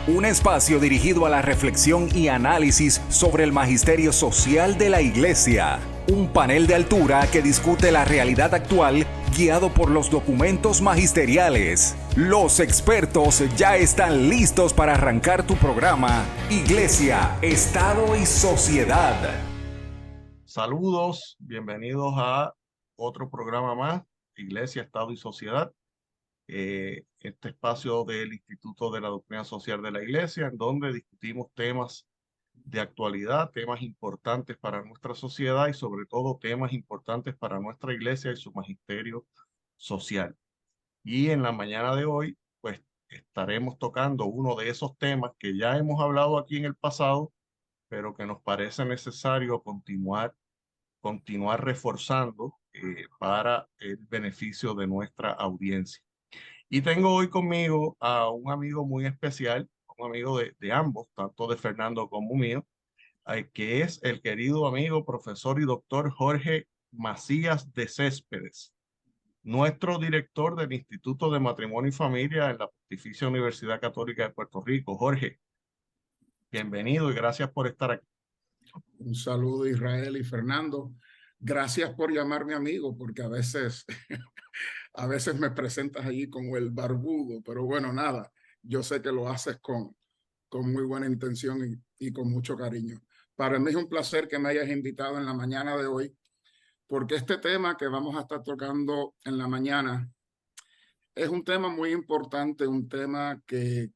Un espacio dirigido a la reflexión y análisis sobre el magisterio social de la Iglesia. Un panel de altura que discute la realidad actual guiado por los documentos magisteriales. Los expertos ya están listos para arrancar tu programa Iglesia, Estado y Sociedad. Saludos, bienvenidos a otro programa más, Iglesia, Estado y Sociedad. Este espacio del Instituto de la Doctrina Social de la Iglesia, en donde discutimos temas de actualidad, temas importantes para nuestra sociedad y sobre todo temas importantes para nuestra iglesia y su magisterio social. Y en la mañana de hoy, pues estaremos tocando uno de esos temas que ya hemos hablado aquí en el pasado, pero que nos parece necesario continuar reforzando para el beneficio de nuestra audiencia. Y tengo hoy conmigo a un amigo muy especial, un amigo de ambos, tanto de Fernando como mío, que es el querido amigo, profesor y doctor Jorge Macías de Céspedes, nuestro director del Instituto de Matrimonio y Familia en la Pontificia Universidad Católica de Puerto Rico. Jorge, bienvenido y gracias por estar aquí. Un saludo a Israel y Fernando. Gracias por llamarme amigo, porque a veces me presentas allí como el barbudo, pero bueno, nada, yo sé que lo haces con muy buena intención y con mucho cariño. Para mí es un placer que me hayas invitado en la mañana de hoy, porque este tema que vamos a estar tocando en la mañana es un tema muy importante, un tema que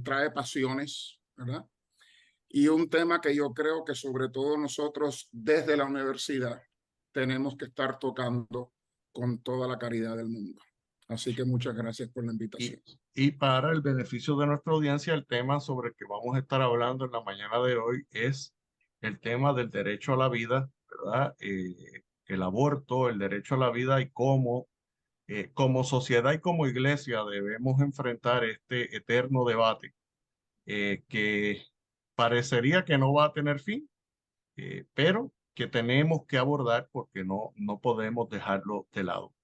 trae pasiones, ¿verdad? Y un tema que yo creo que sobre todo nosotros desde la universidad tenemos que estar tocando con toda la caridad del mundo. Así que muchas gracias por la invitación. Y para el beneficio de nuestra audiencia, el tema sobre el que vamos a estar hablando en la mañana de hoy es el tema del derecho a la vida, ¿verdad? El aborto, el derecho a la vida y cómo, como sociedad y como iglesia debemos enfrentar este eterno debate que parecería que no va a tener fin, pero que tenemos que abordar porque no podemos dejarlo de lado.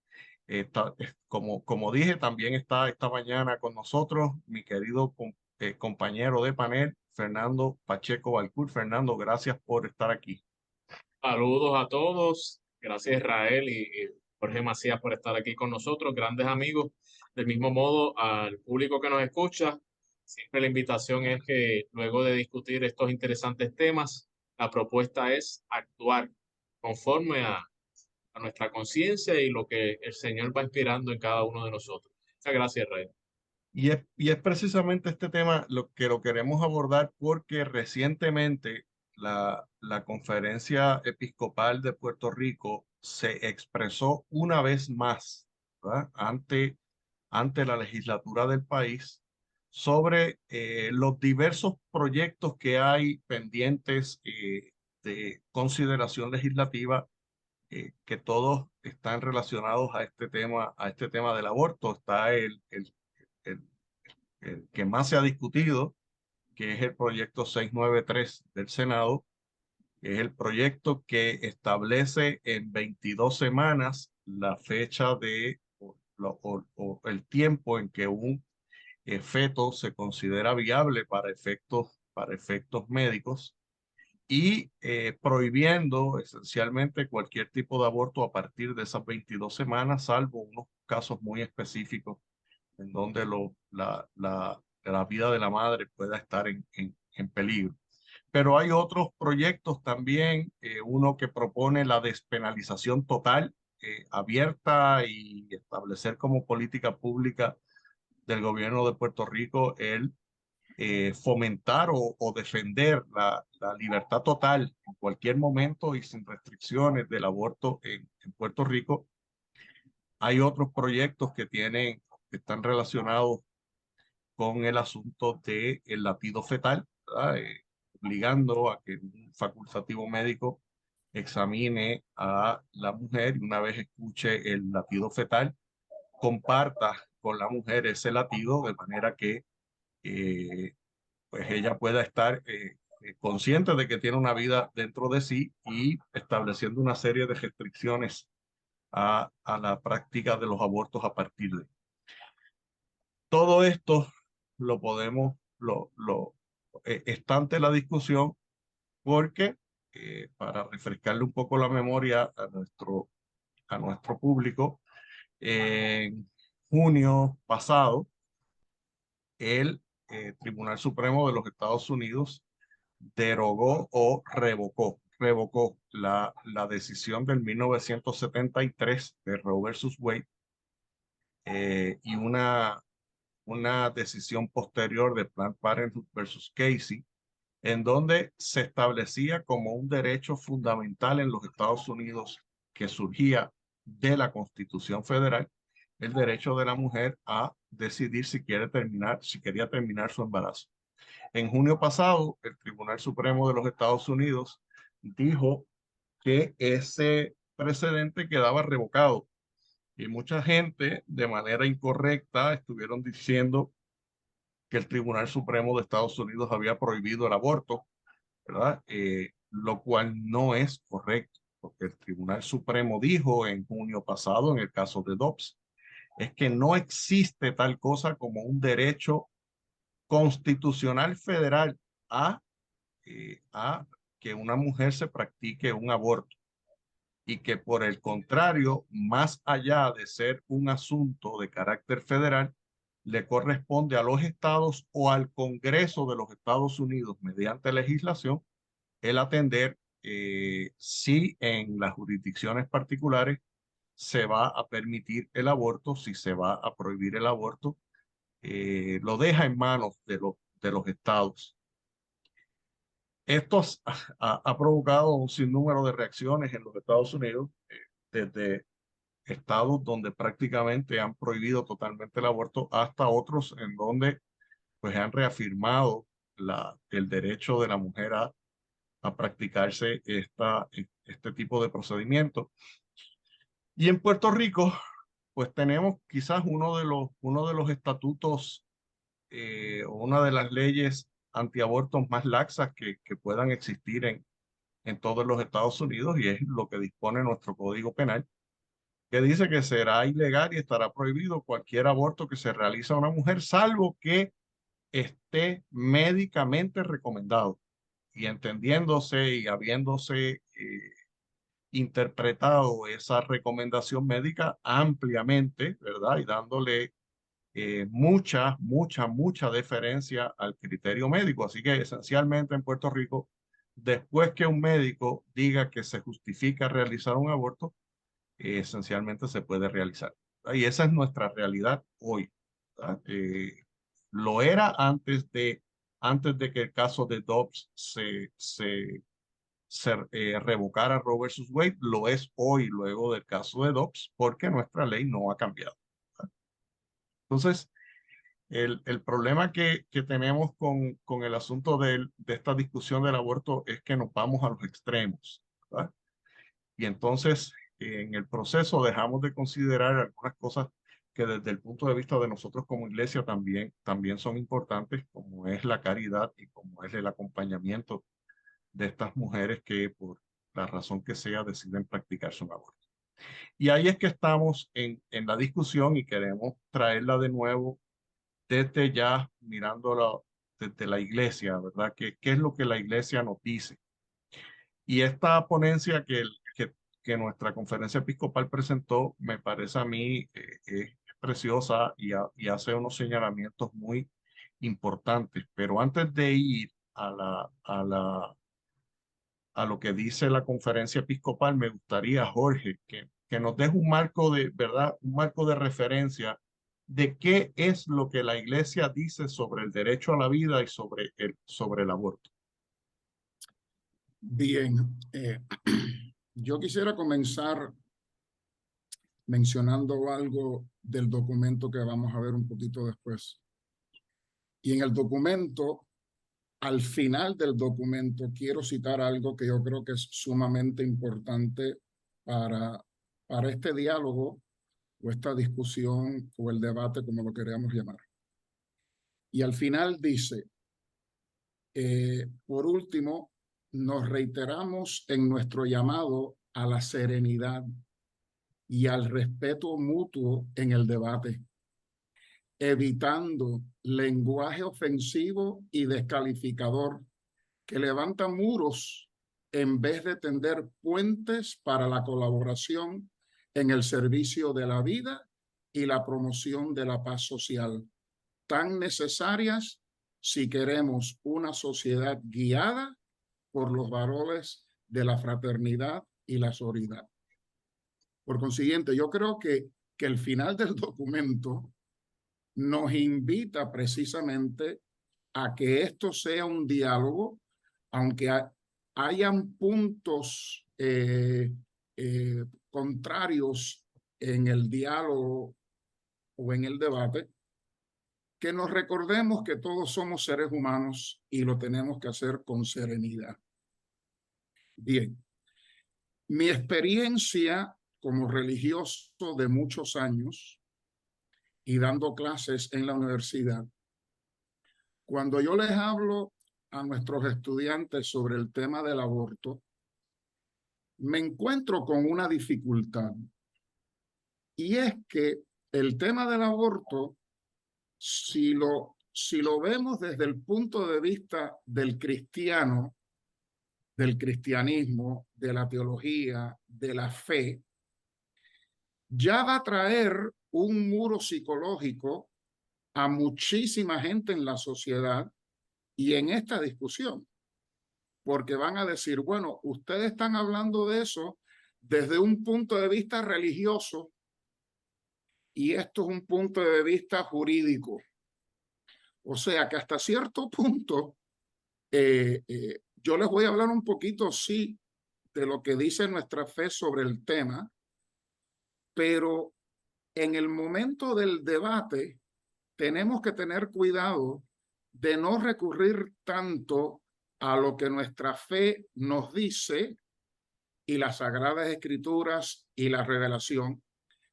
Como dije, también está esta mañana con nosotros mi querido compañero de panel, Fernando Pacheco Balcour. Fernando, gracias por estar aquí. Saludos a todos. Gracias Israel y Jorge Macías por estar aquí con nosotros, grandes amigos. Del mismo modo, al público que nos escucha, siempre la invitación es que luego de discutir estos interesantes temas, la propuesta es actuar conforme a nuestra conciencia y lo que el Señor va inspirando en cada uno de nosotros. Muchas gracias, Israel. Y es precisamente este tema lo que lo queremos abordar porque recientemente la Conferencia Episcopal de Puerto Rico se expresó una vez más, ¿verdad? ante la legislatura del país sobre los diversos proyectos que hay pendientes de consideración legislativa, que todos están relacionados a este tema del aborto. Está el el que más se ha discutido, que es el proyecto 693 del Senado, que es el proyecto que establece en 22 semanas la fecha o el tiempo en que un feto se considera viable para efectos médicos y prohibiendo esencialmente cualquier tipo de aborto a partir de esas 22 semanas, salvo unos casos muy específicos en donde la vida de la madre pueda estar en peligro. Pero hay otros proyectos también, uno que propone la despenalización total, abierta, y establecer como política pública del gobierno de Puerto Rico el fomentar o defender la libertad total en cualquier momento y sin restricciones del aborto en Puerto Rico. Hay otros proyectos que están relacionados con el asunto del latido fetal, ¿verdad? Obligando a que un facultativo médico examine a la mujer y una vez escuche el latido fetal, comparta con la mujer ese latido de manera que pues ella pueda estar consciente de que tiene una vida dentro de sí y estableciendo una serie de restricciones a la práctica de los abortos a partir de todo esto. Lo podemos está ante la discusión porque, para refrescarle un poco la memoria a nuestro público, en junio pasado, el Tribunal Supremo de los Estados Unidos derogó o revocó la decisión del 1973 de Roe versus Wade, y una decisión posterior de Planned Parenthood versus Casey, en donde se establecía como un derecho fundamental en los Estados Unidos que surgía de la Constitución Federal, el derecho de la mujer a decidir si quería terminar su embarazo. En junio pasado, el Tribunal Supremo de los Estados Unidos dijo que ese precedente quedaba revocado, y mucha gente de manera incorrecta estuvieron diciendo que el Tribunal Supremo de Estados Unidos había prohibido el aborto, ¿verdad? Lo cual no es correcto, porque el Tribunal Supremo dijo en junio pasado, en el caso de Dobbs, es que no existe tal cosa como un derecho constitucional federal a que una mujer se practique un aborto, y que por el contrario, más allá de ser un asunto de carácter federal, le corresponde a los estados o al Congreso de los Estados Unidos, mediante legislación, el atender si en las jurisdicciones particulares se va a permitir el aborto, si se va a prohibir el aborto. Lo deja en manos de los estados. Esto ha provocado un sinnúmero de reacciones en los Estados Unidos, desde estados donde prácticamente han prohibido totalmente el aborto hasta otros en donde pues han reafirmado el derecho de la mujer a practicarse este tipo de procedimiento. Y en Puerto Rico, pues tenemos quizás uno de los estatutos, o una de las leyes antiabortos más laxas que puedan existir en todos los Estados Unidos, y es lo que dispone nuestro Código Penal, que dice que será ilegal y estará prohibido cualquier aborto que se realiza a una mujer, salvo que esté médicamente recomendado. Y entendiéndose y habiéndose interpretado esa recomendación médica ampliamente, ¿verdad? Y dándole mucha deferencia al criterio médico. Así que esencialmente en Puerto Rico, después que un médico diga que se justifica realizar un aborto, esencialmente se puede realizar. Y esa es nuestra realidad hoy. Lo era antes de que el caso de Dobbs se revocara Roe versus Wade, lo es hoy luego del caso de Dobbs, porque nuestra ley no ha cambiado. Entonces, el problema que tenemos con el asunto de esta discusión del aborto es que nos vamos a los extremos, ¿verdad? Y entonces, en el proceso dejamos de considerar algunas cosas que desde el punto de vista de nosotros como iglesia también son importantes, como es la caridad y como es el acompañamiento de estas mujeres que por la razón que sea deciden practicarse un aborto. Y ahí es que estamos en la discusión, y queremos traerla de nuevo desde ya, mirándola desde la iglesia, ¿verdad? ¿Qué es lo que la iglesia nos dice? Y esta ponencia que nuestra conferencia episcopal presentó, me parece a mí es preciosa, y hace unos señalamientos muy importantes. Pero antes de ir a lo que dice la conferencia episcopal, me gustaría, Jorge, que nos deje un marco de, ¿verdad? Un marco de referencia de qué es lo que la iglesia dice sobre el derecho a la vida y sobre el aborto. Bien, yo quisiera comenzar mencionando algo del documento que vamos a ver un poquito después. Y en el documento, al final del documento, quiero citar algo que yo creo que es sumamente importante para este diálogo o esta discusión o el debate, como lo queramos llamar. Y al final dice, por último, nos reiteramos en nuestro llamado a la serenidad y al respeto mutuo en el debate. evitando lenguaje ofensivo y descalificador que levanta muros en vez de tender puentes para la colaboración en el servicio de la vida y la promoción de la paz social, tan necesarias si queremos una sociedad guiada por los valores de la fraternidad y la solidaridad. Por consiguiente, yo creo que el final del documento nos invita precisamente a que esto sea un diálogo, aunque hayan puntos contrarios en el diálogo o en el debate, que nos recordemos que todos somos seres humanos y lo tenemos que hacer con serenidad. Bien, mi experiencia como religioso de muchos años y dando clases en la universidad, cuando yo les hablo a nuestros estudiantes sobre el tema del aborto, me encuentro con una dificultad. Y es que el tema del aborto, si lo vemos desde el punto de vista del cristiano, del cristianismo, de la teología, de la fe, ya va a traer un muro psicológico a muchísima gente en la sociedad y en esta discusión, porque van a decir, bueno, ustedes están hablando de eso desde un punto de vista religioso y esto es un punto de vista jurídico. O sea que hasta cierto punto, yo les voy a hablar un poquito, sí, de lo que dice nuestra fe sobre el tema, pero en el momento del debate tenemos que tener cuidado de no recurrir tanto a lo que nuestra fe nos dice y las Sagradas Escrituras y la revelación,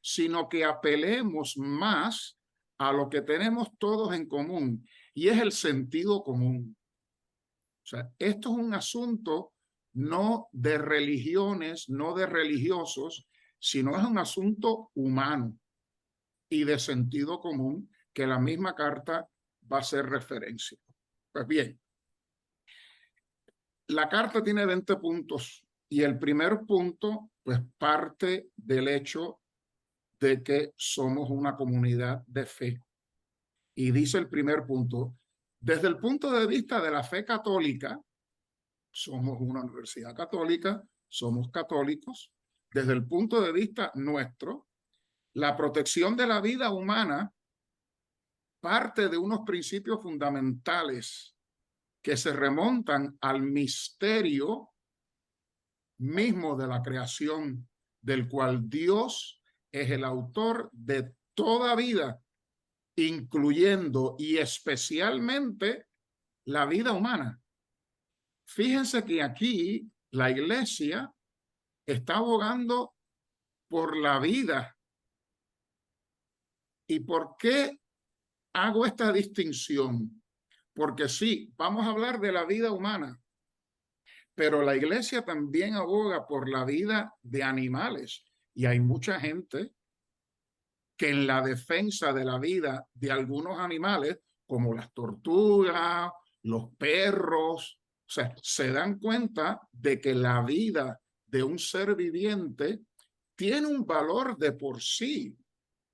sino que apelemos más a lo que tenemos todos en común, y es el sentido común. O sea, esto es un asunto no de religiones, no de religiosos, sino es un asunto humano y de sentido común que la misma carta va a hacer referencia. Pues bien, la carta tiene 20 puntos y el primer punto pues parte del hecho de que somos una comunidad de fe. Y dice el primer punto, desde el punto de vista de la fe católica, somos una universidad católica, somos católicos. Desde el punto de vista nuestro, la protección de la vida humana parte de unos principios fundamentales que se remontan al misterio mismo de la creación, del cual Dios es el autor de toda vida, incluyendo y especialmente la vida humana. Fíjense que aquí la Iglesia está abogando por la vida. ¿Y por qué hago esta distinción? Porque sí, vamos a hablar de la vida humana, pero la Iglesia también aboga por la vida de animales. Y hay mucha gente que en la defensa de la vida de algunos animales, como las tortugas, los perros, o sea, se dan cuenta de que la vida de un ser viviente tiene un valor de por sí,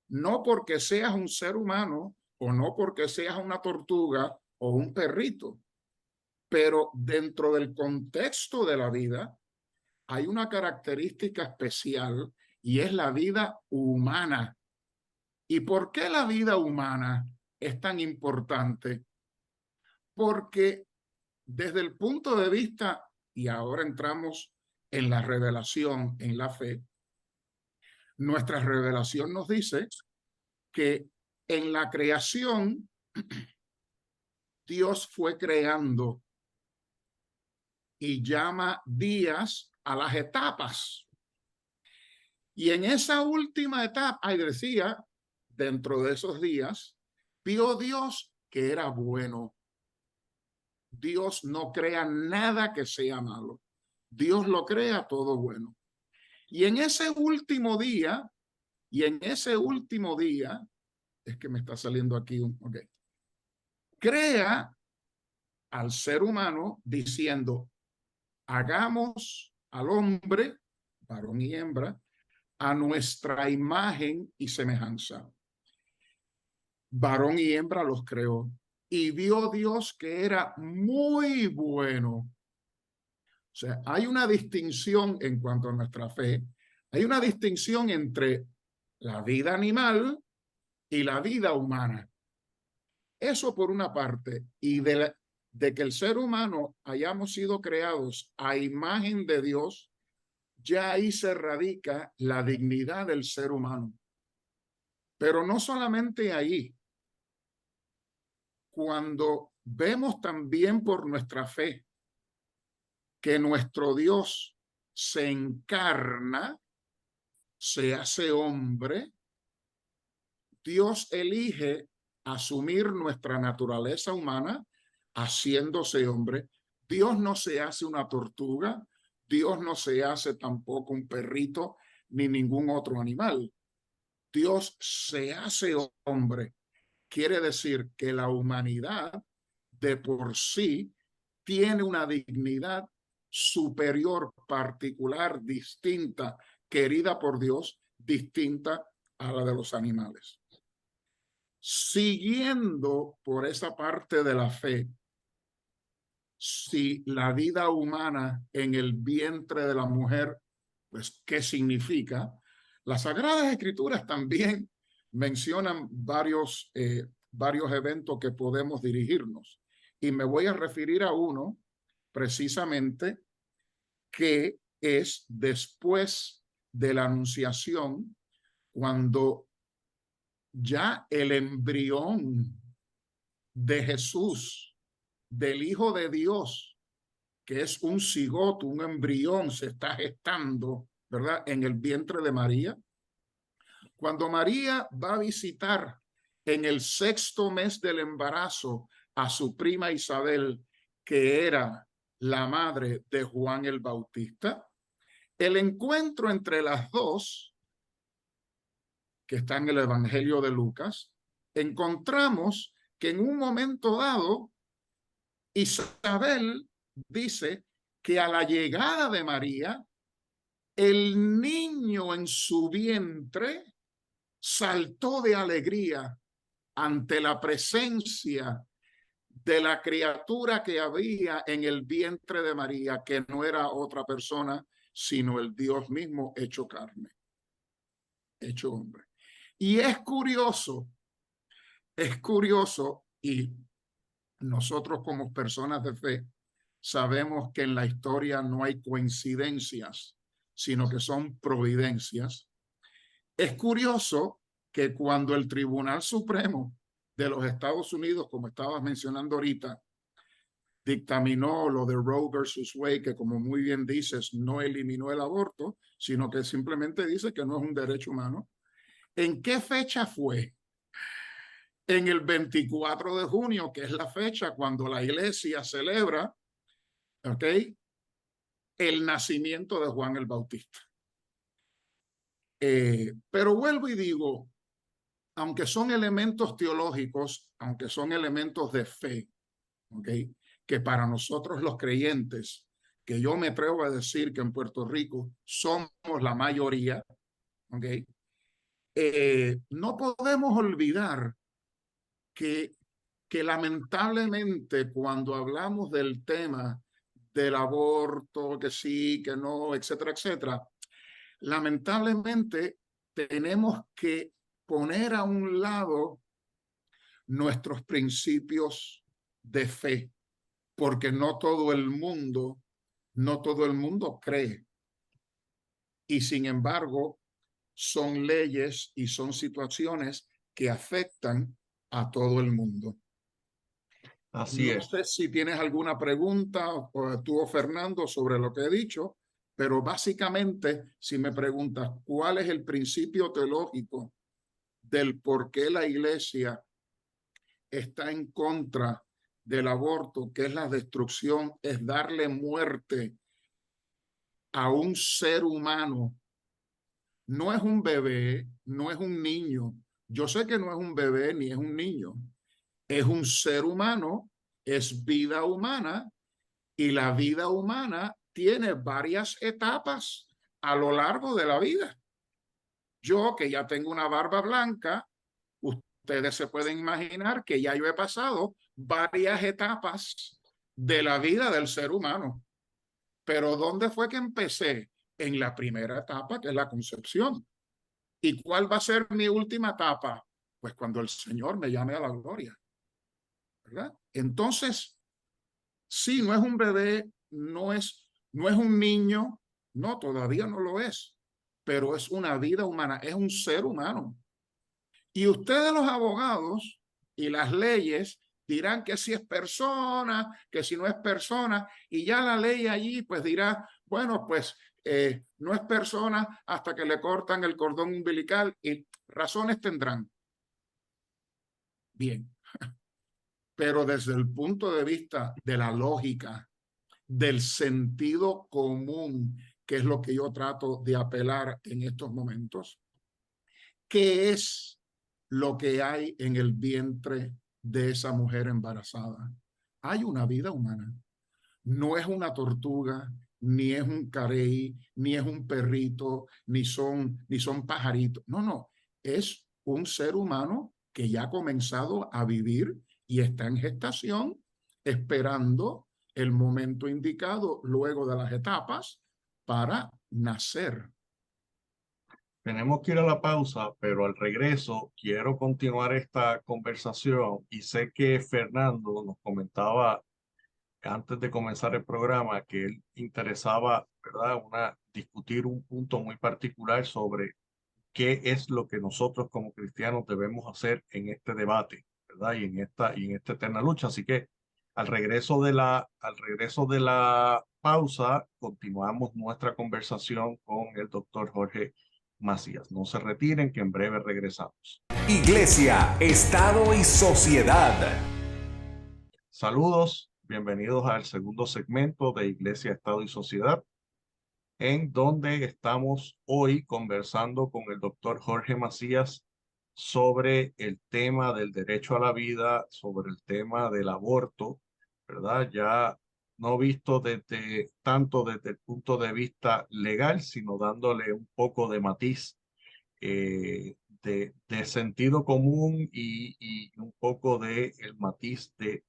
no porque seas un ser humano o no porque seas una tortuga o un perrito, pero dentro del contexto de la vida hay una característica especial y es la vida humana. ¿Y por qué la vida humana es tan importante? Porque desde el punto de vista, y ahora entramos en la revelación, en la fe, nuestra revelación nos dice que en la creación Dios fue creando y llama días a las etapas. Y en esa última etapa, decía, dentro de esos días, vio Dios que era bueno. Dios no crea nada que sea malo. Dios lo crea todo bueno. Y en ese último día, es que me está saliendo aquí ok. Crea al ser humano diciendo, hagamos al hombre, varón y hembra, a nuestra imagen y semejanza. Varón y hembra los creó. Y vio Dios que era muy bueno. O sea, hay una distinción en cuanto a nuestra fe. Hay una distinción entre la vida animal y la vida humana. Eso por una parte. Y de que el ser humano hayamos sido creados a imagen de Dios, ya ahí se radica la dignidad del ser humano. Pero no solamente ahí. Cuando vemos también por nuestra fe que nuestro Dios se encarna, se hace hombre, Dios elige asumir nuestra naturaleza humana haciéndose hombre. Dios no se hace una tortuga, Dios no se hace tampoco un perrito ni ningún otro animal. Dios se hace hombre. Quiere decir que la humanidad de por sí tiene una dignidad superior, particular, distinta, querida por Dios, distinta a la de los animales. Siguiendo por esa parte de la fe, si la vida humana en el vientre de la mujer, pues, ¿qué significa? Las Sagradas Escrituras también mencionan varios eventos que podemos dirigirnos. Y me voy a referir a uno precisamente que es después de la Anunciación, cuando ya el embrión de Jesús, del Hijo de Dios, que es un cigoto, un embrión, se está gestando, ¿verdad?, en el vientre de María. Cuando María va a visitar en el 6º mes del embarazo a su prima Isabel, que era la madre de Juan el Bautista, el encuentro entre las dos, que está en el Evangelio de Lucas, encontramos que en un momento dado, Isabel dice que a la llegada de María, el niño en su vientre saltó de alegría ante la presencia de la criatura que había en el vientre de María, que no era otra persona, sino el Dios mismo hecho carne, hecho hombre. Y es curioso, y nosotros como personas de fe sabemos que en la historia no hay coincidencias, sino que son providencias. Es curioso que cuando el Tribunal Supremo de los Estados Unidos, como estabas mencionando ahorita, dictaminó lo de Roe versus Wade, que como muy bien dices, no eliminó el aborto, sino que simplemente dice que no es un derecho humano. ¿En qué fecha fue? En el 24 de junio, que es la fecha cuando la iglesia celebra, ¿ok?, el nacimiento de Juan el Bautista. Pero vuelvo y digo, aunque son elementos teológicos, aunque son elementos de fe, ¿ok?, que para nosotros los creyentes, que yo me atrevo a decir que en Puerto Rico somos la mayoría, ¿ok?, no podemos olvidar que lamentablemente cuando hablamos del tema del aborto, que sí, que no, etcétera, etcétera, lamentablemente tenemos que poner a un lado nuestros principios de fe, porque no todo el mundo cree. Y sin embargo, son leyes y son situaciones que afectan a todo el mundo. Así es. No sé si tienes alguna pregunta, o tú o Fernando, sobre lo que he dicho, pero básicamente, si me preguntas cuál es el principio teológico del por qué la iglesia está en contra del aborto, que es la destrucción, es darle muerte a un ser humano. No es un bebé, no es un niño, Yo sé que no es un bebé ni es un niño, es un ser humano, es vida humana y la vida humana tiene varias etapas a lo largo de la vida. Yo, que ya tengo una barba blanca, ustedes se pueden imaginar que ya yo he pasado varias etapas de la vida del ser humano. Pero ¿dónde fue que empecé? En la primera etapa, que es la concepción. ¿Y cuál va a ser mi última etapa? Pues cuando el Señor me llame a la gloria, ¿verdad? Entonces, sí, no es un bebé, no es un niño, no, todavía no lo es, pero es una vida humana, es un ser humano. Y ustedes los abogados y las leyes dirán que si es persona, que si no es persona, y ya la ley allí pues dirá, bueno, pues no es persona hasta que le cortan el cordón umbilical y razones tendrán. Bien, pero desde el punto de vista de la lógica, del sentido común, que es lo que yo trato de apelar en estos momentos, ¿qué es lo que hay en el vientre de esa mujer embarazada? Hay una vida humana. No es una tortuga, ni es un carey, ni es un perrito, ni son pajaritos. No, no. Es un ser humano que ya ha comenzado a vivir y está en gestación, esperando el momento indicado luego de las etapas para nacer. Tenemos que ir a la pausa, pero al regreso quiero continuar esta conversación y sé que Fernando nos comentaba antes de comenzar el programa que él interesaba, ¿verdad? Discutir un punto muy particular sobre qué es lo que nosotros como cristianos debemos hacer en este debate, ¿verdad? Y en esta eterna lucha. Así que al regreso de la pausa, continuamos nuestra conversación con el doctor Jorge Macías. No se retiren, que en breve regresamos. Iglesia, Estado y Sociedad. Saludos, bienvenidos al segundo segmento de Iglesia, Estado y Sociedad, en donde estamos hoy conversando con el doctor Jorge Macías sobre el tema del derecho a la vida, sobre el tema del aborto, ¿verdad? Ya no visto tanto desde el punto de vista legal, sino dándole un poco de matiz, de sentido común y un poco de el matiz de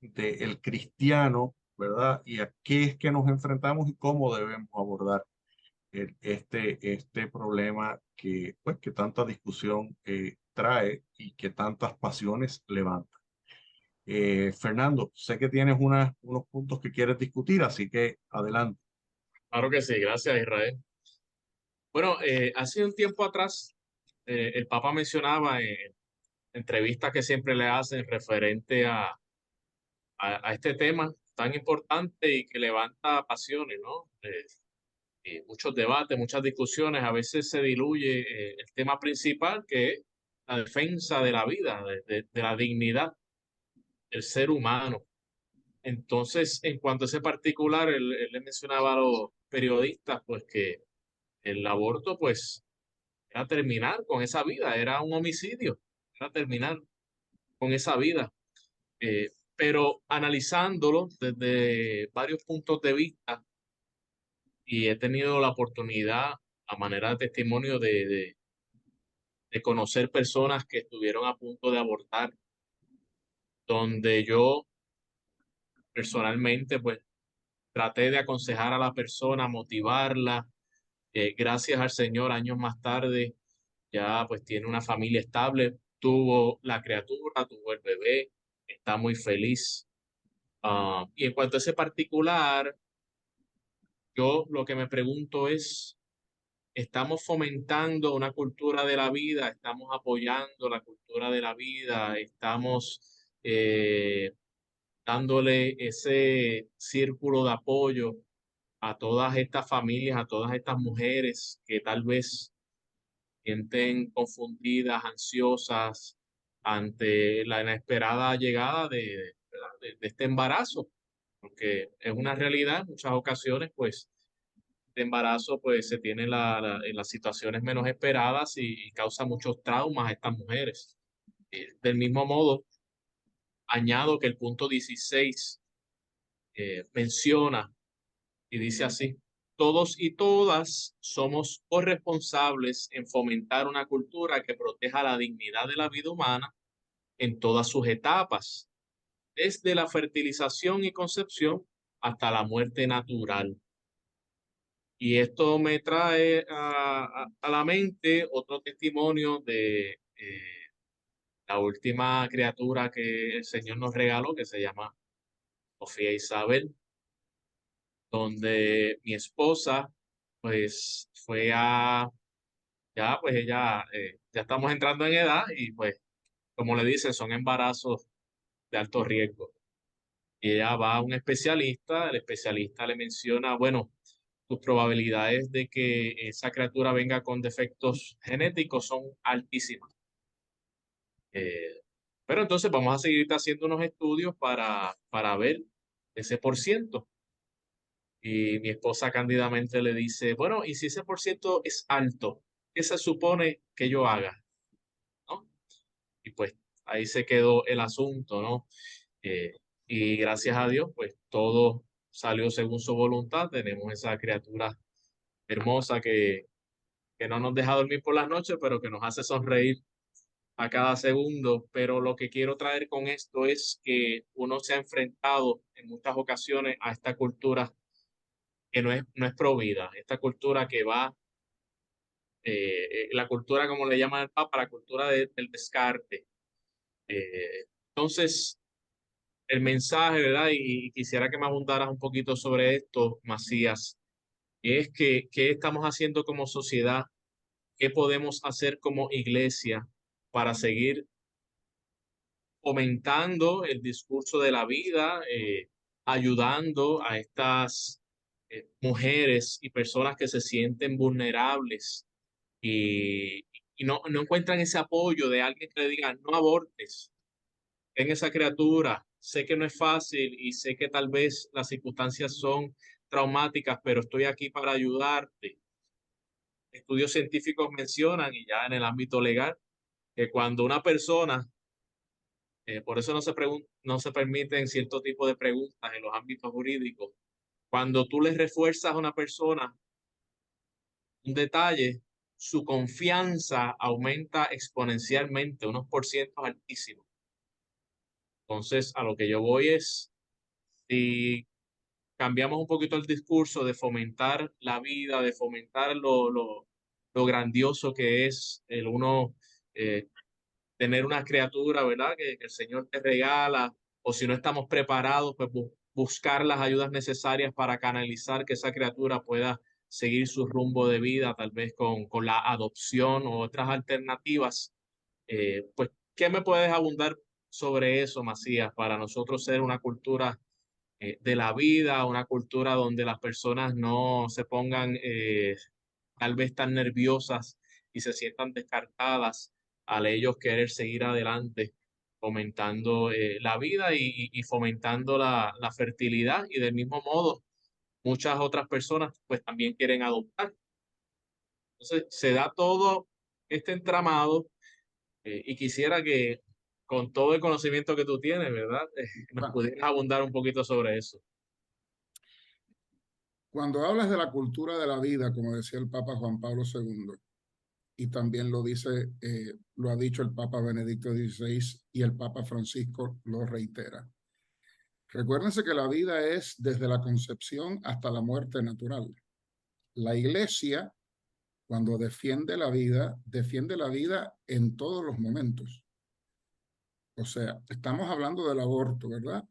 el cristiano, ¿verdad? Y a qué es que nos enfrentamos y cómo debemos abordar este problema que, pues, que tanta discusión trae y que tantas pasiones levanta. Fernando, sé que tienes unos puntos que quieres discutir, así que adelante. Claro que sí, gracias Israel. Bueno, hace un tiempo atrás, el Papa mencionaba en entrevistas que siempre le hacen referente a este tema tan importante y que levanta pasiones, ¿no? Muchos debates, muchas discusiones, a veces se diluye el tema principal, que es la defensa de la vida, de la dignidad del ser humano. Entonces, en cuanto a ese particular, él le mencionaba a los periodistas, pues que el aborto, pues, era terminar con esa vida, era un homicidio, era terminar con esa vida. Pero analizándolo desde varios puntos de vista, y he tenido la oportunidad, a manera de testimonio, de conocer personas que estuvieron a punto de abortar, donde yo personalmente, pues, traté de aconsejar a la persona, motivarla. Gracias al Señor, años más tarde, ya pues tiene una familia estable, tuvo la criatura, tuvo el bebé, está muy feliz. Y en cuanto a ese particular, yo lo que me pregunto es, ¿estamos fomentando una cultura de la vida? ¿Estamos apoyando la cultura de la vida? ¿Estamos dándole ese círculo de apoyo a todas estas familias, a todas estas mujeres que tal vez sienten confundidas, ansiosas ante la inesperada llegada de este embarazo? Porque es una realidad en muchas ocasiones, pues este embarazo pues se tiene en las situaciones menos esperadas y causa muchos traumas a estas mujeres. Del mismo modo, añado que el punto 16 menciona y dice así: todos y todas somos corresponsables en fomentar una cultura que proteja la dignidad de la vida humana en todas sus etapas, desde la fertilización y concepción hasta la muerte natural. Y esto me trae a la mente otro testimonio de la última criatura que el Señor nos regaló, que se llama Sofía Isabel, donde mi esposa pues fue pues ella, ya estamos entrando en edad y pues, como le dicen, son embarazos de alto riesgo. Y ella va a un especialista, el especialista le menciona, bueno, tus probabilidades de que esa criatura venga con defectos genéticos son altísimas. Pero entonces vamos a seguir haciendo unos estudios para ver ese por ciento. Y mi esposa cándidamente le dice, bueno, ¿y si ese por ciento es alto? ¿Qué se supone que yo haga? ¿No? Y pues ahí se quedó el asunto, ¿no? Eh, y gracias a Dios, pues todo salió según su voluntad. Tenemos esa criatura hermosa que no nos deja dormir por las noches, pero que nos hace sonreír a cada segundo. Pero lo que quiero traer con esto es que uno se ha enfrentado en muchas ocasiones a esta cultura que no es pro vida, esta cultura que va, la cultura como le llaman el Papa, la cultura del descarte. Entonces, el mensaje, ¿verdad? Y quisiera que me abundaras un poquito sobre esto, Macías, es que qué estamos haciendo como sociedad, qué podemos hacer como iglesia para seguir fomentando el discurso de la vida, ayudando a estas mujeres y personas que se sienten vulnerables y, y no encuentran ese apoyo de alguien que le diga, no abortes en esa criatura. Sé que no es fácil y sé que tal vez las circunstancias son traumáticas, pero estoy aquí para ayudarte. Estudios científicos mencionan, y ya en el ámbito legal, que cuando una persona, por eso no se permiten cierto tipo de preguntas en los ámbitos jurídicos, cuando tú le refuerzas a una persona un detalle, su confianza aumenta exponencialmente, unos por cientos altísimos. Entonces, a lo que yo voy es, si cambiamos un poquito el discurso de fomentar la vida, de fomentar lo grandioso que es el uno tener una criatura, ¿verdad? Que el Señor te regala, o si no estamos preparados, pues buscar las ayudas necesarias para canalizar que esa criatura pueda seguir su rumbo de vida, tal vez con la adopción o otras alternativas. Pues, ¿qué me puedes abundar sobre eso, Macías, para nosotros ser una cultura de la vida, una cultura donde las personas no se pongan tal vez tan nerviosas y se sientan descartadas al ellos querer seguir adelante, fomentando la vida y fomentando la fertilidad? Y del mismo modo, muchas otras personas pues también quieren adoptar. Entonces, se da todo este entramado y quisiera que con todo el conocimiento que tú tienes, ¿verdad? Nos Bueno, pudieras abundar un poquito sobre eso. cuando hablas de la cultura de la vida, como decía el Papa Juan Pablo II, y también lo dice, lo ha dicho el Papa Benedicto XVI y el Papa Francisco lo reitera. Recuérdense que la vida es desde la concepción hasta la muerte natural. La Iglesia, cuando defiende la vida en todos los momentos. O sea, estamos hablando del aborto, ¿verdad?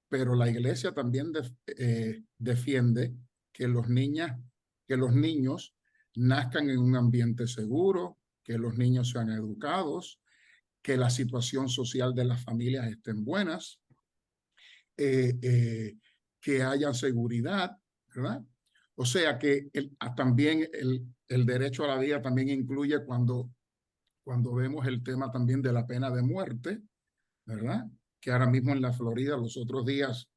Pero la Iglesia también defiende que los niños nazcan en un ambiente seguro, que los niños sean educados, que la situación social de las familias estén buenas, que haya seguridad, ¿verdad? O sea que también el derecho a la vida también incluye cuando vemos el tema también de la pena de muerte, ¿verdad? Que ahora mismo en la Florida, los otros días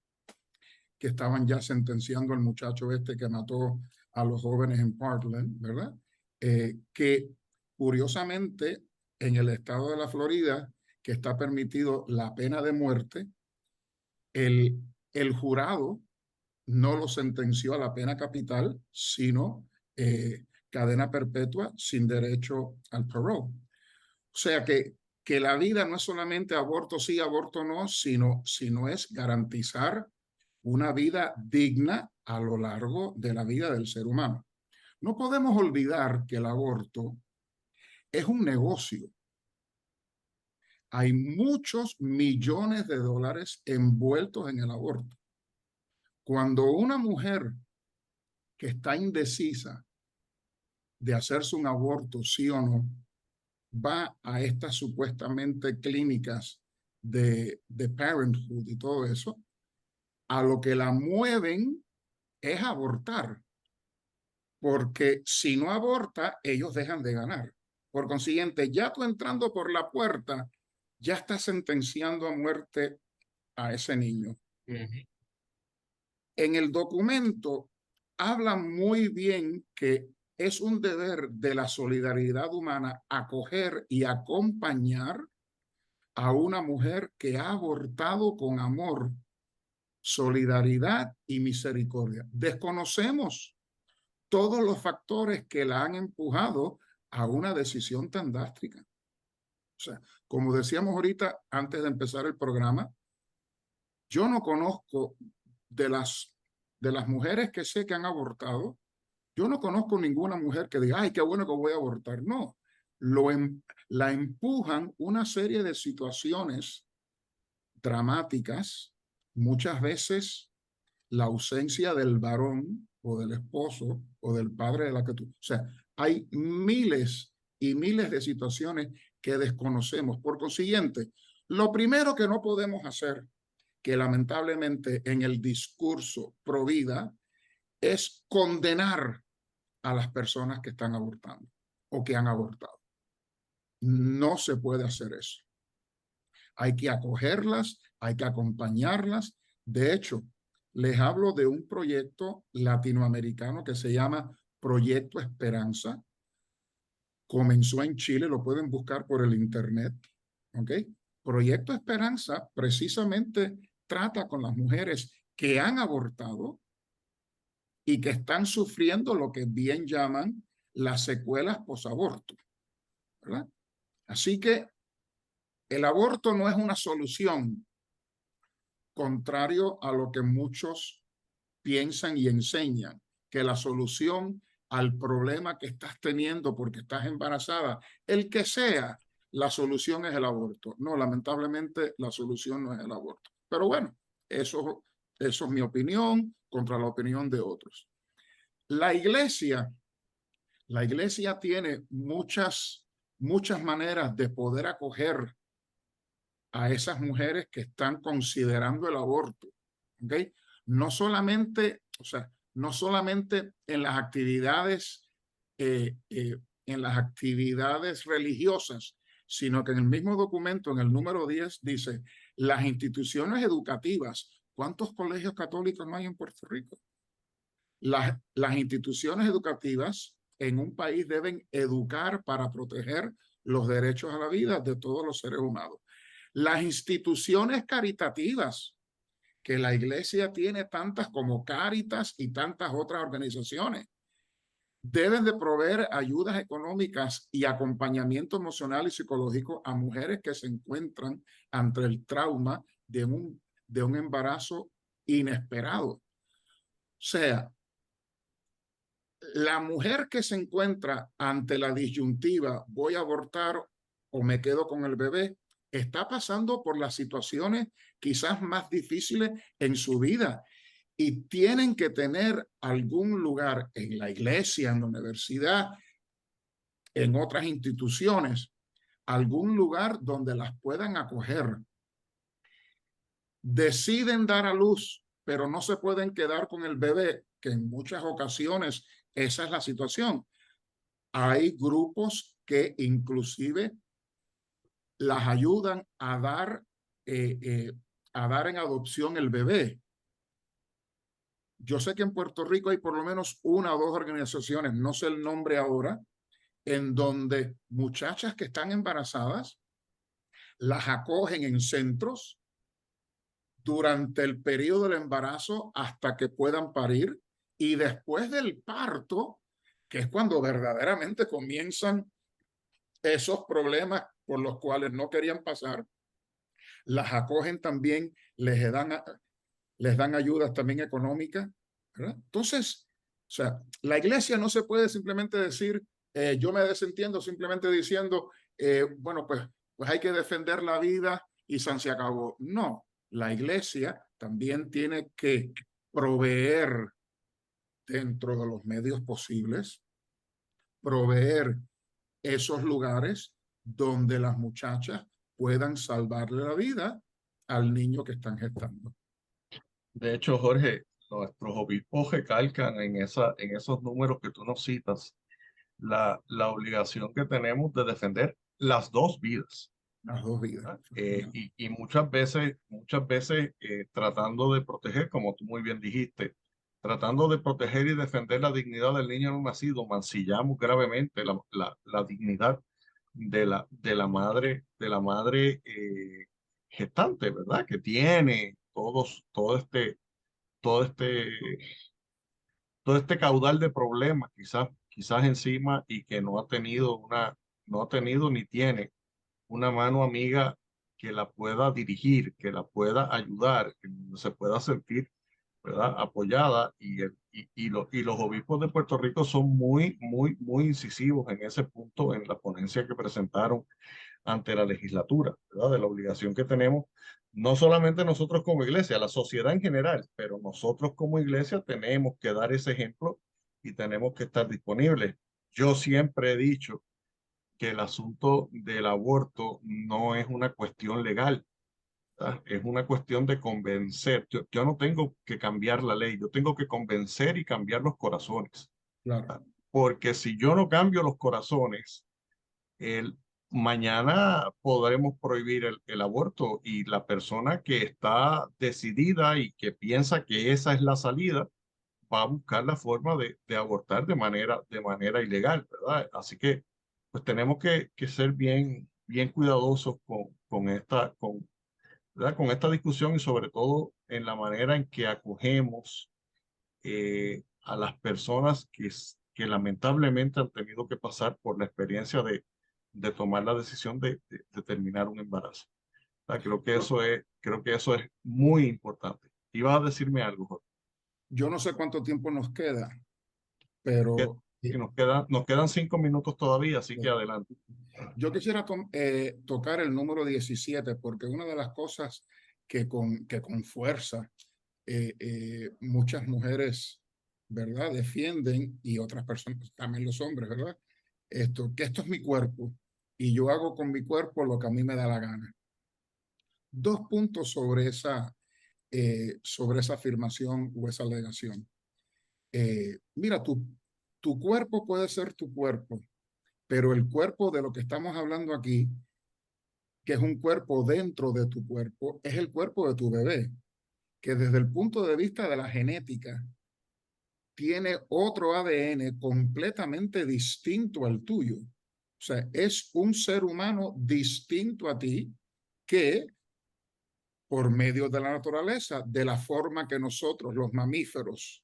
que estaban ya sentenciando al muchacho este que mató a los jóvenes en Parkland, ¿verdad? Que curiosamente en el estado de la Florida, que está permitido la pena de muerte, el jurado no lo sentenció a la pena capital, sino cadena perpetua sin derecho al parole. O sea que la vida no es solamente aborto sí, aborto no, sino es garantizar una vida digna a lo largo de la vida del ser humano. No podemos olvidar que el aborto es un negocio. Hay muchos millones de dólares envueltos en el aborto. Cuando una mujer que está indecisa de hacerse un aborto, sí o no, va a estas supuestamente clínicas de Parenthood y todo eso, a lo que la mueven es abortar, porque si no aborta, ellos dejan de ganar. Por consiguiente, ya tú entrando por la puerta, ya estás sentenciando a muerte a ese niño. En el documento habla muy bien que es un deber de la solidaridad humana acoger y acompañar a una mujer que ha abortado con amor, solidaridad y misericordia. Desconocemos todos los factores que la han empujado a una decisión tan drástica. O sea, como decíamos ahorita antes de empezar el programa, yo no conozco de las mujeres que sé que han abortado, yo no conozco ninguna mujer que diga, ay, qué bueno que voy a abortar. No, la empujan una serie de situaciones dramáticas, muchas veces la ausencia del varón o del esposo o del padre de la que tú... O sea, hay miles y miles de situaciones que desconocemos. Por consiguiente, lo primero que no podemos hacer, que lamentablemente en el discurso pro vida, es condenar a las personas que están abortando o que han abortado. No se puede hacer eso. Hay que acogerlas, hay que acompañarlas. De hecho, les hablo de un proyecto latinoamericano que se llama Proyecto Esperanza. Comenzó en Chile, lo pueden buscar por el internet. ¿Ok? Proyecto Esperanza precisamente trata con las mujeres que han abortado y que están sufriendo lo que bien llaman las secuelas posaborto, ¿verdad? Así que el aborto no es una solución, contrario a lo que muchos piensan y enseñan, que la solución al problema que estás teniendo porque estás embarazada, el que sea, la solución es el aborto. No, lamentablemente la solución no es el aborto. Pero bueno, eso es mi opinión contra la opinión de otros. La iglesia tiene muchas maneras de poder acoger a esas mujeres que están considerando el aborto. ¿Okay? No solamente, no solamente en las actividades religiosas, sino que en el mismo documento, en el número 10, dice, las instituciones educativas. ¿Cuántos colegios católicos no hay en Puerto Rico? Las instituciones educativas en un país deben educar para proteger los derechos a la vida de todos los seres humanos. Las instituciones caritativas, que la iglesia tiene tantas como Cáritas y tantas otras organizaciones, deben de proveer ayudas económicas y acompañamiento emocional y psicológico a mujeres que se encuentran ante el trauma de un embarazo inesperado. O sea, la mujer que se encuentra ante la disyuntiva, voy a abortar o me quedo con el bebé, está pasando por las situaciones quizás más difíciles en su vida y tienen que tener algún lugar en la iglesia, en la universidad, en otras instituciones, algún lugar donde las puedan acoger. Deciden dar a luz, pero no se pueden quedar con el bebé, que en muchas ocasiones esa es la situación. Hay grupos que inclusive las ayudan a dar en adopción el bebé. Yo sé que en Puerto Rico hay por lo menos una o dos organizaciones, no sé el nombre ahora, en donde muchachas que están embarazadas las acogen en centros durante el periodo del embarazo hasta que puedan parir, y después del parto, que es cuando verdaderamente comienzan esos problemas por los cuales no querían pasar, las acogen también, les dan ayudas también económicas, ¿verdad? Entonces, o sea, la iglesia no se puede simplemente decir, yo me desentiendo simplemente diciendo, bueno, pues hay que defender la vida y se acabó. No, la iglesia también tiene que proveer dentro de los medios posibles, proveer esos lugares donde las muchachas puedan salvarle la vida al niño que están gestando. De hecho, Jorge, nuestros obispos recalcan en esos números que tú nos citas, la obligación que tenemos de defender las dos vidas. Las dos vidas. Y muchas veces tratando de proteger, como tú muy bien dijiste, tratando de proteger y defender la dignidad del niño no nacido, mancillamos gravemente la dignidad de la madre gestante, ¿verdad? Que tiene todo este, todo este caudal de problemas quizás encima, y que no ha tenido ni tiene una mano amiga que la pueda dirigir, que la pueda ayudar, que se pueda sentir, ¿verdad?, apoyada. Y los obispos de Puerto Rico son muy incisivos en ese punto en la ponencia que presentaron ante la legislatura, ¿verdad?, de la obligación que tenemos, no solamente nosotros como iglesia, la sociedad en general, pero nosotros como iglesia tenemos que dar ese ejemplo y tenemos que estar disponibles. Yo siempre he dicho que el asunto del aborto no es una cuestión legal, ¿verdad? Es una cuestión de convencer. Yo no tengo que cambiar la ley, yo tengo que convencer y cambiar los corazones. Claro. Porque si yo no cambio los corazones, mañana podremos prohibir el aborto, y la persona que está decidida y que piensa que esa es la salida va a buscar la forma de abortar de manera ilegal, ¿verdad? Así que pues tenemos que ser bien cuidadosos ¿verdad?, con esta discusión, y sobre todo en la manera en que acogemos a las personas que lamentablemente han tenido que pasar por la experiencia de tomar la decisión de terminar un embarazo. ¿Verdad? Creo que eso es muy importante. Ibas a decirme algo, Jorge. Yo no sé cuánto tiempo nos queda, Que, pero que nos quedan 5 minutos todavía, así que adelante. yo quisiera tocar el número 17, porque una de las cosas que con fuerza muchas mujeres, ¿verdad?, defienden, y otras personas, también los hombres, ¿verdad?, que esto es mi cuerpo y yo hago con mi cuerpo lo que a mí me da la gana. Dos puntos sobre esa afirmación o esa alegación. Mira, tu cuerpo puede ser tu cuerpo, pero el cuerpo de lo que estamos hablando aquí, que es un cuerpo dentro de tu cuerpo, es el cuerpo de tu bebé, que desde el punto de vista de la genética tiene otro ADN completamente distinto al tuyo. O sea, es un ser humano distinto a ti, que por medio de la naturaleza, de la forma que nosotros, los mamíferos,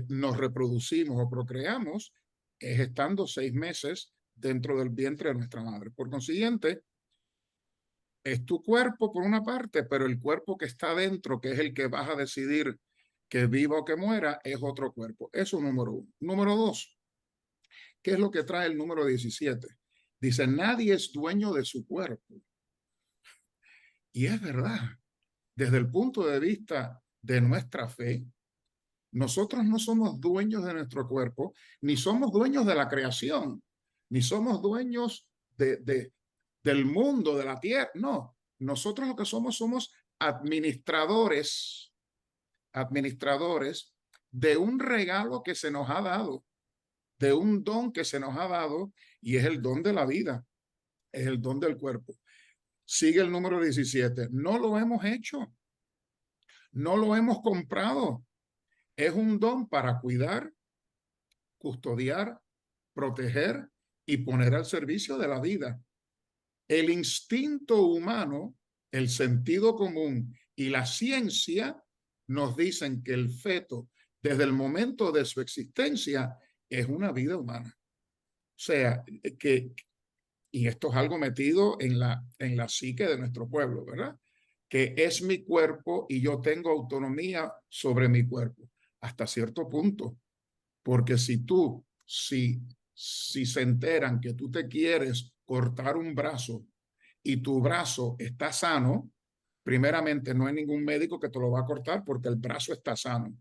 nos reproducimos o procreamos, es estando 6 meses dentro del vientre de nuestra madre. Por consiguiente, es tu cuerpo por una parte, pero el cuerpo que está dentro, que es el que vas a decidir que viva o que muera, es otro cuerpo. Eso es número 1. Número 2, ¿qué es lo que trae el número 17? Dice, nadie es dueño de su cuerpo. Y es verdad. Desde el punto de vista de nuestra fe, nosotros no somos dueños de nuestro cuerpo, ni somos dueños de la creación, ni somos dueños del mundo, de la tierra. No, nosotros lo que somos administradores de un regalo que se nos ha dado, de un don que se nos ha dado, y es el don de la vida, es el don del cuerpo. Sigue el número 17. No lo hemos hecho, no lo hemos comprado. Es un don para cuidar, custodiar, proteger y poner al servicio de la vida. El instinto humano, el sentido común y la ciencia nos dicen que el feto, desde el momento de su existencia, es una vida humana. O sea, y esto es algo metido en la psique de nuestro pueblo, ¿verdad? Que es mi cuerpo y yo tengo autonomía sobre mi cuerpo, hasta cierto punto. Porque si se enteran que tú te quieres cortar un brazo y tu brazo está sano, primeramente no hay ningún médico que te lo va a cortar porque el brazo está sano.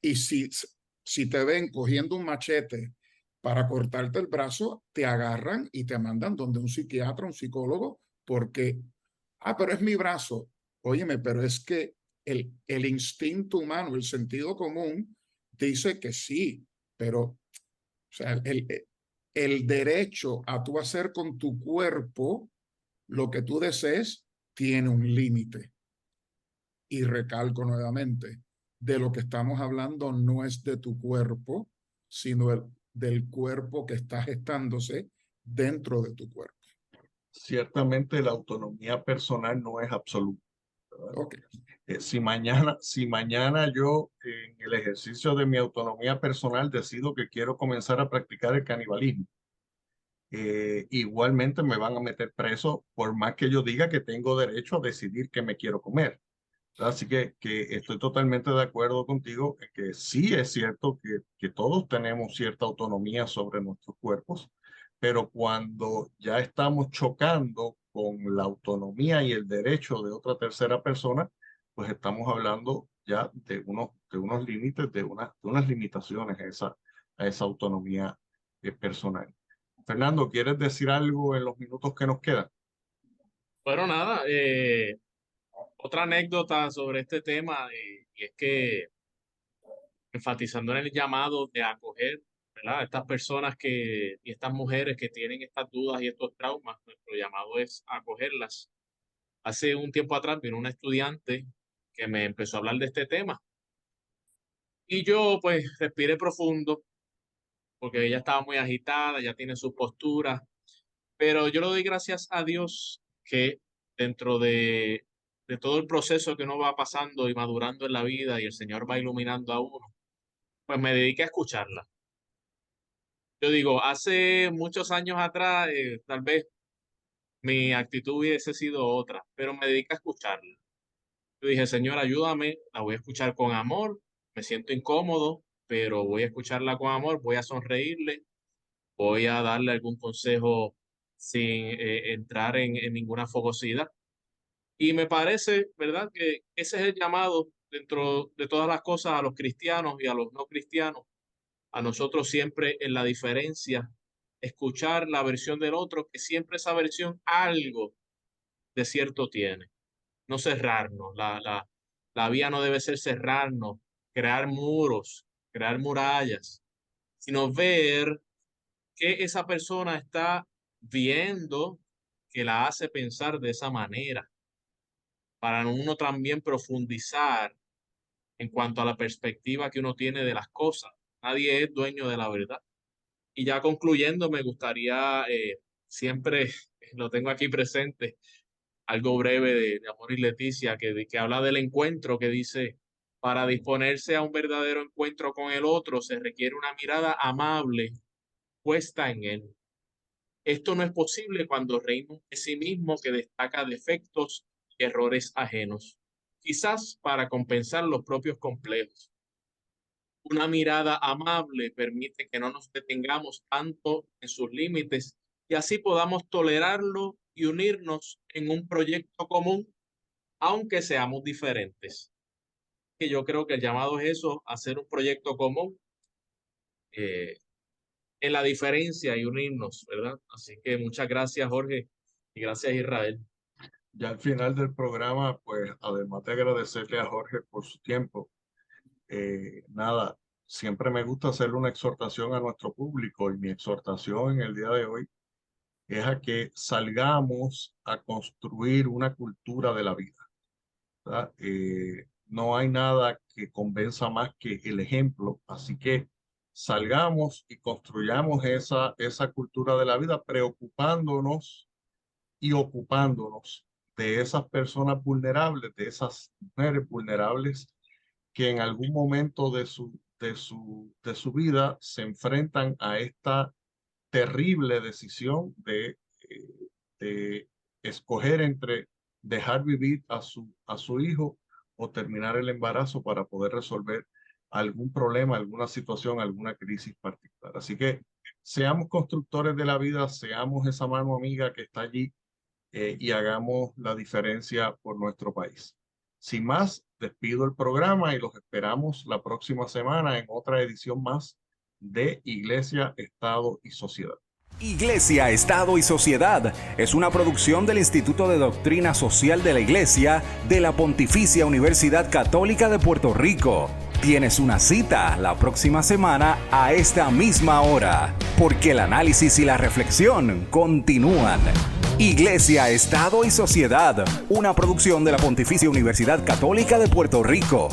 Y si te ven cogiendo un machete para cortarte el brazo, te agarran y te mandan donde un psiquiatra, un psicólogo, porque, pero es mi brazo. Óyeme, pero es que el instinto humano, el sentido común, dice que sí, pero o sea, el derecho a tú hacer con tu cuerpo lo que tú desees tiene un límite. Y recalco nuevamente, de lo que estamos hablando no es de tu cuerpo, sino del cuerpo que está gestándose dentro de tu cuerpo. Ciertamente la autonomía personal no es absoluta, ¿verdad? Ok. Si mañana yo en el ejercicio de mi autonomía personal decido que quiero comenzar a practicar el canibalismo, igualmente me van a meter preso por más que yo diga que tengo derecho a decidir qué me quiero comer. Así que estoy totalmente de acuerdo contigo en que sí es cierto que todos tenemos cierta autonomía sobre nuestros cuerpos, pero cuando ya estamos chocando con la autonomía y el derecho de otra tercera persona, pues estamos hablando ya de unos límites, de unas limitaciones a esa autonomía personal. Fernando, ¿quieres decir algo en los minutos que nos quedan? Bueno, nada, otra anécdota sobre este tema, y es que enfatizando en el llamado de acoger, ¿verdad? A estas personas y estas mujeres que tienen estas dudas y estos traumas, nuestro llamado es acogerlas. Hace un tiempo atrás vino una estudiante que me empezó a hablar de este tema y yo pues respiré profundo porque ella estaba muy agitada, ya tiene su postura, pero yo le doy gracias a Dios que dentro de todo el proceso que uno va pasando y madurando en la vida y el Señor va iluminando a uno, pues me dediqué a escucharla. Yo digo, hace muchos años atrás, tal vez mi actitud hubiese sido otra, pero me dediqué a escucharla. Yo dije, Señor, ayúdame, la voy a escuchar con amor, me siento incómodo, pero voy a escucharla con amor, voy a sonreírle, voy a darle algún consejo sin entrar en ninguna fogosidad. Y me parece, ¿verdad?, que ese es el llamado dentro de todas las cosas a los cristianos y a los no cristianos, a nosotros siempre en la diferencia, escuchar la versión del otro, que siempre esa versión algo de cierto tiene. No cerrarnos, la vía no debe ser cerrarnos, crear muros, crear murallas, sino ver que esa persona está viendo que la hace pensar de esa manera, para uno también profundizar en cuanto a la perspectiva que uno tiene de las cosas. Nadie es dueño de la verdad. Y ya concluyendo, me gustaría, siempre lo tengo aquí presente, algo breve de Amor y Leticia, que habla del encuentro, que dice, para disponerse a un verdadero encuentro con el otro se requiere una mirada amable puesta en él. Esto no es posible cuando reina un pesimismo que destaca defectos y errores ajenos, quizás para compensar los propios complejos. Una mirada amable permite que no nos detengamos tanto en sus límites y así podamos tolerarlo y unirnos en un proyecto común, aunque seamos diferentes. Que yo creo que el llamado es eso, hacer un proyecto común eh, en la diferencia y unirnos, ¿verdad? Así que muchas gracias, Jorge, y gracias, Israel. Ya al final del programa, pues además de agradecerle a Jorge por su tiempo, nada, siempre me gusta hacerle una exhortación a nuestro público y mi exhortación en el día de hoy es a que salgamos a construir una cultura de la vida, ¿verdad? no hay nada que convenza más que el ejemplo. Así que salgamos y construyamos esa cultura de la vida, preocupándonos y ocupándonos de esas personas vulnerables, de esas mujeres vulnerables que en algún momento de su vida se enfrentan a esta terrible decisión de escoger entre dejar vivir a su hijo o terminar el embarazo para poder resolver algún problema, alguna situación, alguna crisis particular. Así que seamos constructores de la vida, seamos esa mano amiga que está allí y hagamos la diferencia por nuestro país. Sin más, despido el programa y los esperamos la próxima semana en otra edición más de Iglesia, Estado y Sociedad. Iglesia, Estado y Sociedad es una producción del Instituto de Doctrina Social de la Iglesia de la Pontificia Universidad Católica de Puerto Rico. Tienes una cita la próxima semana a esta misma hora, porque el análisis y la reflexión continúan. Iglesia, Estado y Sociedad, una producción de la Pontificia Universidad Católica de Puerto Rico.